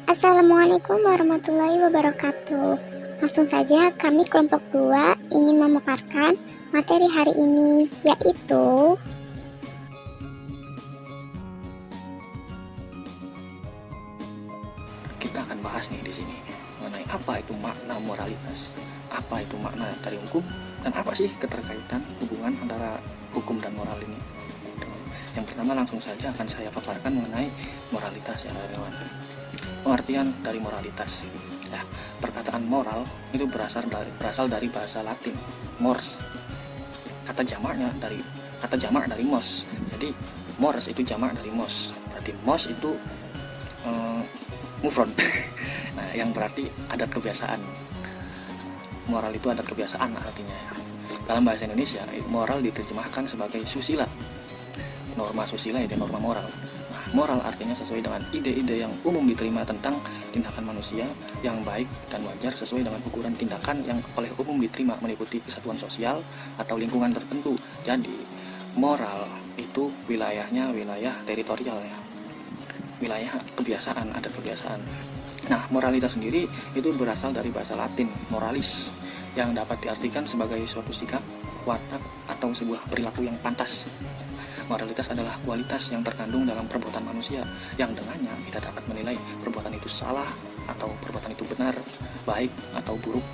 Assalamualaikum warahmatullahi wabarakatuh. Langsung saja kami kelompok 2 ingin memaparkan materi hari ini, yaitu kita akan bahas nih di sini mengenai apa itu makna moralitas, apa itu makna dari hukum, dan apa sih keterkaitan hubungan antara hukum dan moral ini. Yang pertama langsung saja akan saya paparkan mengenai moralitas ya kawan. Pengertian dari moralitas. Ya, perkataan moral itu berasal dari bahasa Latin, mors. Kata jamak dari mos. Jadi mors itu jamak dari mos. Berarti mos itu mufrad. Nah, yang berarti adat kebiasaan. Moral itu adat kebiasaan artinya. Dalam bahasa Indonesia, moral diterjemahkan sebagai susila. Norma susila itu norma moral. Nah, moral artinya sesuai dengan ide-ide yang umum diterima tentang tindakan manusia yang baik dan wajar sesuai dengan ukuran tindakan yang oleh umum diterima meliputi kesatuan sosial atau lingkungan tertentu. Jadi, moral itu wilayahnya wilayah teritorial ya. Wilayah kebiasaan, adat kebiasaan. Nah, moralitas sendiri itu berasal dari bahasa Latin, moralis, yang dapat diartikan sebagai suatu sikap, watak, atau sebuah perilaku yang pantas. Moralitas adalah kualitas yang terkandung dalam perbuatan manusia, yang dengannya kita dapat menilai perbuatan itu salah, atau perbuatan itu benar, baik, atau buruk.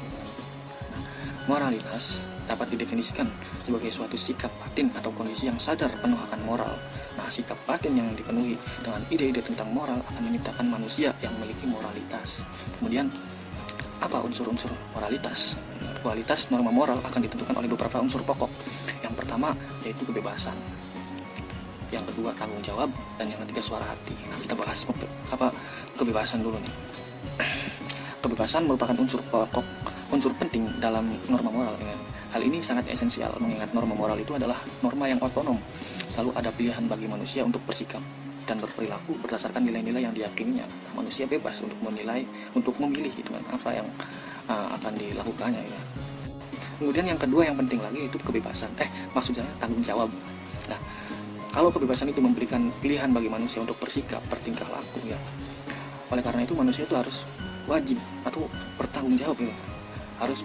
Moralitas dapat didefinisikan sebagai suatu sikap batin atau kondisi yang sadar penuh akan moral. Nah, sikap batin yang dipenuhi dengan ide-ide tentang moral akan menciptakan manusia yang memiliki moralitas. Kemudian, apa unsur-unsur moralitas? Kualitas norma moral akan ditentukan oleh beberapa unsur pokok. Yang pertama yaitu kebebasan. Yang kedua tanggung jawab, dan yang ketiga suara hati. Nah, kita bahas apa kebebasan dulu nih. Kebebasan merupakan unsur pokok, unsur penting dalam norma moral ya. Hal ini sangat esensial mengingat norma moral itu adalah norma yang otonom. Selalu ada pilihan bagi manusia untuk bersikap dan berperilaku berdasarkan nilai-nilai yang diyakininya. Manusia bebas untuk menilai, untuk memilih gitu kan, apa yang akan dilakukannya ya. Kemudian yang kedua yang penting lagi itu kebebasan. Maksudnya tanggung jawab. Nah, kalau kebebasan itu memberikan pilihan bagi manusia untuk bersikap, bertingkah laku ya. Oleh karena itu manusia itu harus wajib atau bertanggung jawab ya. Harus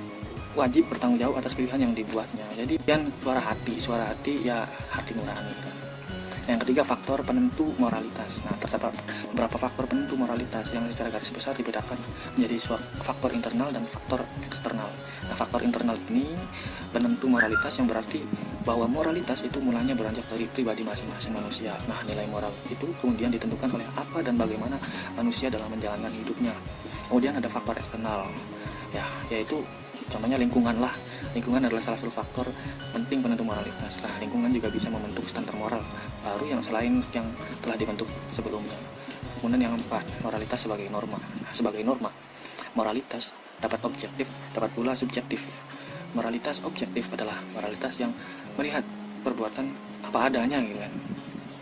wajib bertanggung jawab atas pilihan yang dibuatnya. Jadi dan suara hati ya hati nurani. Yang ketiga faktor penentu moralitas. Nah, terdapat beberapa faktor penentu moralitas yang secara garis besar dibedakan menjadi faktor internal dan faktor eksternal. Nah, faktor internal ini penentu moralitas yang berarti bahwa moralitas itu mulanya beranjak dari pribadi masing-masing manusia. Nah, nilai moral itu kemudian ditentukan oleh apa dan bagaimana manusia dalam menjalankan hidupnya. Kemudian ada faktor eksternal, ya, yaitu contohnya lingkungan lah. Lingkungan adalah salah satu faktor penting penentu moralitas. Nah, lingkungan juga bisa membentuk standar moral baru yang selain yang telah dibentuk sebelumnya. Kemudian yang keempat, moralitas sebagai norma. Nah, sebagai norma, moralitas dapat objektif, dapat pula subjektif. Moralitas objektif adalah moralitas yang melihat perbuatan apa adanya gitu kan,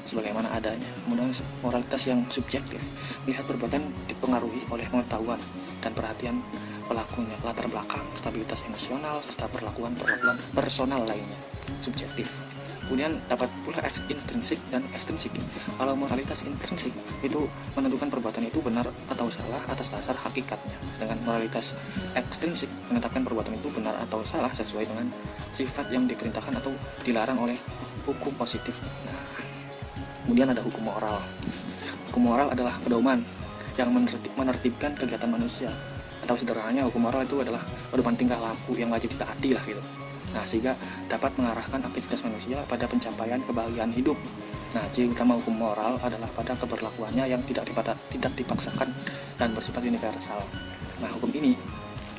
sebagaimana adanya. Kemudian moralitas yang subjektif melihat perbuatan dipengaruhi oleh pengetahuan dan perhatian pelakunya, latar belakang, stabilitas emosional, serta perlakuan personal lainnya, subjektif. Kemudian dapat pula intrinsik dan ekstrinsik. Kalau moralitas intrinsik itu menentukan perbuatan itu benar atau salah atas dasar hakikatnya. Sedangkan moralitas ekstrinsik menetapkan perbuatan itu benar atau salah sesuai dengan sifat yang diperintahkan atau dilarang oleh hukum positif. Nah, kemudian ada hukum moral. Hukum moral adalah pedoman yang menertibkan kegiatan manusia. Atau sederhananya hukum moral itu adalah pedoman tingkah laku yang wajib ditaati lah gitu. Nah, sehingga dapat mengarahkan aktivitas manusia pada pencapaian kebahagiaan hidup. Nah, ciri utama hukum moral adalah pada keberlakuannya yang tidak dipaksakan dan bersifat universal. Nah, hukum ini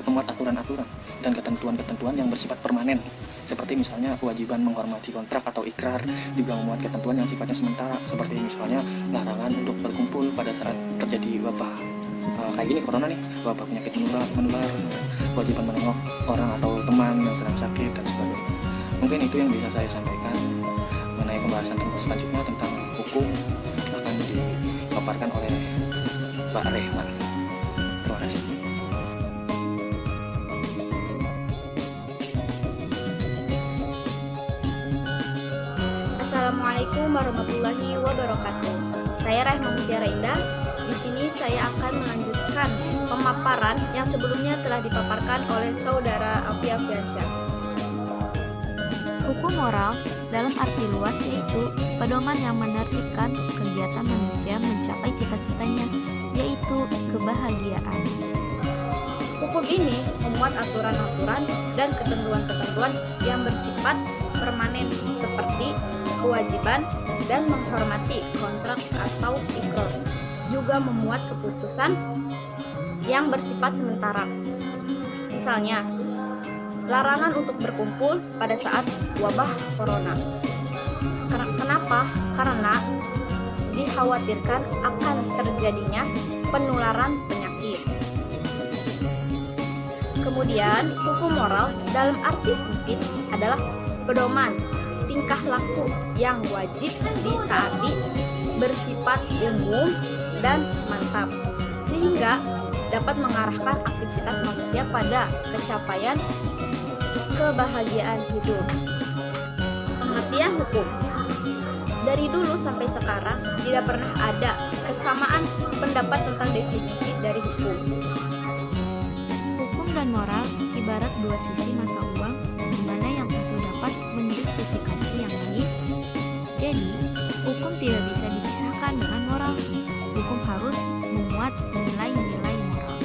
memuat aturan-aturan dan ketentuan-ketentuan yang bersifat permanen, seperti misalnya kewajiban menghormati kontrak atau ikrar, juga memuat ketentuan yang sifatnya sementara, seperti misalnya larangan untuk berkumpul pada saat terjadi wabah kayak gini, corona nih, wabah penyakit menular, kewajiban menengok orang atau teman yang sedang sakit dan sebagainya. Mungkin itu yang bisa saya sampaikan mengenai pembahasan selanjutnya tentang hukum akan dipaparkan oleh Pak Rehman. Terima kasih. Assalamualaikum warahmatullahi wabarakatuh. Saya Rahma Mutiara Indah. Di sini saya akan melanjutkan pemaparan yang sebelumnya telah dipaparkan oleh Saudara Alfi Alfiansyah. Hukum moral dalam arti luas yaitu pedoman yang menertibkan kegiatan manusia mencapai cita-citanya, yaitu kebahagiaan. Hukum ini memuat aturan-aturan dan ketentuan-ketentuan yang bersifat permanen seperti kewajiban dan menghormati kontrak atau ikrar. Juga memuat keputusan yang bersifat sementara. Misalnya, larangan untuk berkumpul pada saat wabah corona. Kenapa? Karena dikhawatirkan akan terjadinya penularan penyakit. Kemudian, hukum moral dalam arti sempit adalah pedoman tingkah laku yang wajib ditaati, bersifat umum dan mantap, sehingga dapat mengarahkan aktivitas manusia pada pencapaian kebahagiaan hidup. Pengertian hukum. Dari dulu sampai sekarang tidak pernah ada kesamaan pendapat tentang definisi dari hukum. Hukum dan moral ibarat dua sisi mata uang, di mana yang satu dapat menjustifikasi yang lain. Jadi, hukum tidak bisa dipisahkan dengan moral. Hukum harus memuat nilai-nilai moral.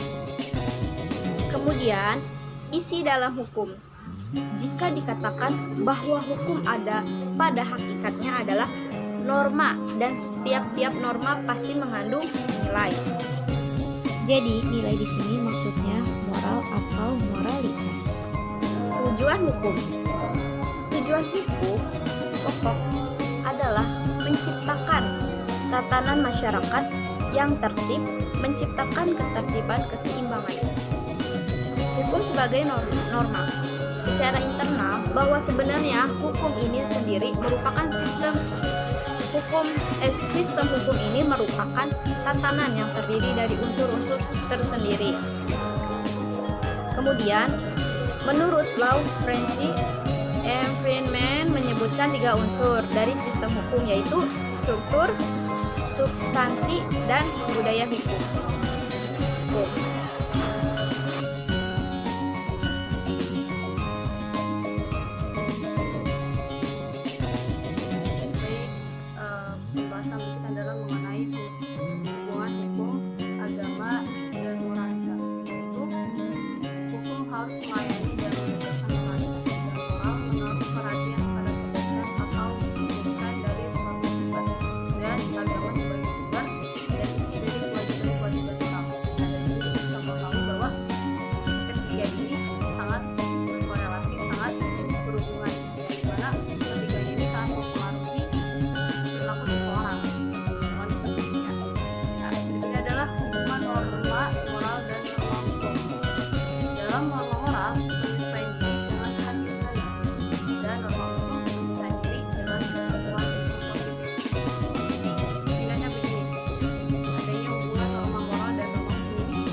Kemudian, isi dalam hukum. Jika dikatakan bahwa hukum ada pada hakikatnya adalah norma dan setiap norma pasti mengandung nilai. Jadi, nilai di sini maksudnya moral atau moralitas. Tujuan hukum. Tujuan hukum pokok adalah menciptakan tatanan masyarakat yang tertib, menciptakan ketertiban, keseimbangan. Hukum sebagai norma secara internal bahwa sebenarnya hukum ini sendiri merupakan sistem hukum ini merupakan tatanan yang terdiri dari unsur-unsur tersendiri. Kemudian, menurut Law Friedman menyebutkan 3 unsur dari sistem hukum, yaitu struktur, substansi, dan budaya hukum. Pembahasan kita adalah mengenai hubungan hukum, agama, dan moralitas. Itu hukum harus melayani dan menegakkan moralitas dan moral menaruh perhatian pada kebaikan atau keburukan dari suatu sifat, dan agama sebagai sumber dan isi dari kewajiban-kewajiban Islam. Nah, dari ini kita bisa mengetahui bahwa ketiga ini sangat berkorelasi, sangat berhubungan, di mana ketiga ini sangat mempengaruhi perilaku seseorang. Nah, berikutnya adalah hubungan norma moral dan norma hukum. Dalam norma moral menyesuaikan diri dengan keadilan, dan norma hukum menyesuaikan diri dengan ketentuan hukum positif. Jadi setidaknya begini, adanya hubungan norma moral dan norma hukum ini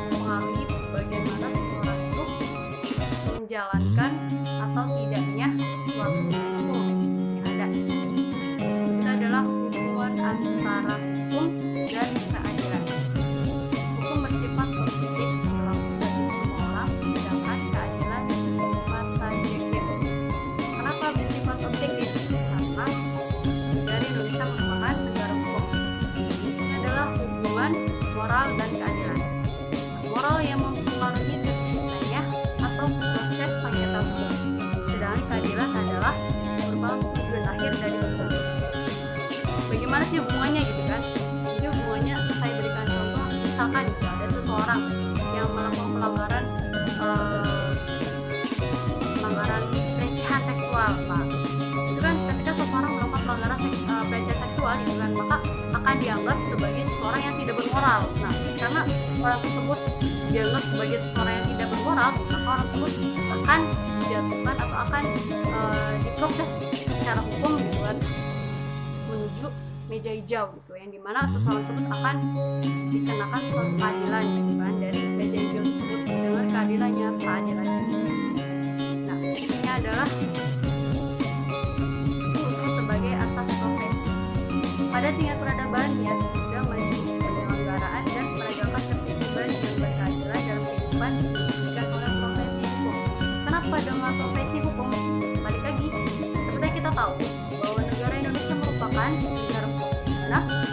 mempengaruhi bagaimana seseorang itu menjalankan atau tidaknya suatu hukum yang ada. Itu adalah hubungan antara hukum dan keadilan. Hukum bersifat positif berlaku bagi semua orang, sedangkan keadilan bersifat subjektif. Kenapa bersifat objektif? Karena negara Indonesia merupakan negara hukum. Ini adalah hubungan moral dan keadilan. Moral yang mempengaruhi terciptanya atau proses sengketa hukum, sedangkan keadilan adalah merupakan tujuan akhir dari hukum. Bagaimana sih hubungannya gitu kan? Jadi hubungannya saya berikan contoh, misalkan gitu, ada seseorang yang melakukan pelanggaran pelecehan seksual, Pak. Itu kan ketika seseorang melakukan pelanggaran pelecehan seksual gitu kan, maka akan dianggap sebagai seseorang yang tidak bermoral. Nah, karena orang tersebut dianggap sebagai seseorang yang tidak bermoral, maka orang tersebut akan dijatuhkan atau akan diproses secara hukum gitu kan, menuju meja hijau gitu, yang dimana seseorang tersebut akan dikenakan suatu keadilan gitu kan dari meja hijau tersebut dengan keadilannya seadil-adilnya. Nah, ini adalah hukum sebagai asas profesi. Pada tingkat peradaban ya sudah maju penyelenggaraan dan penegakan ketertiban Nah,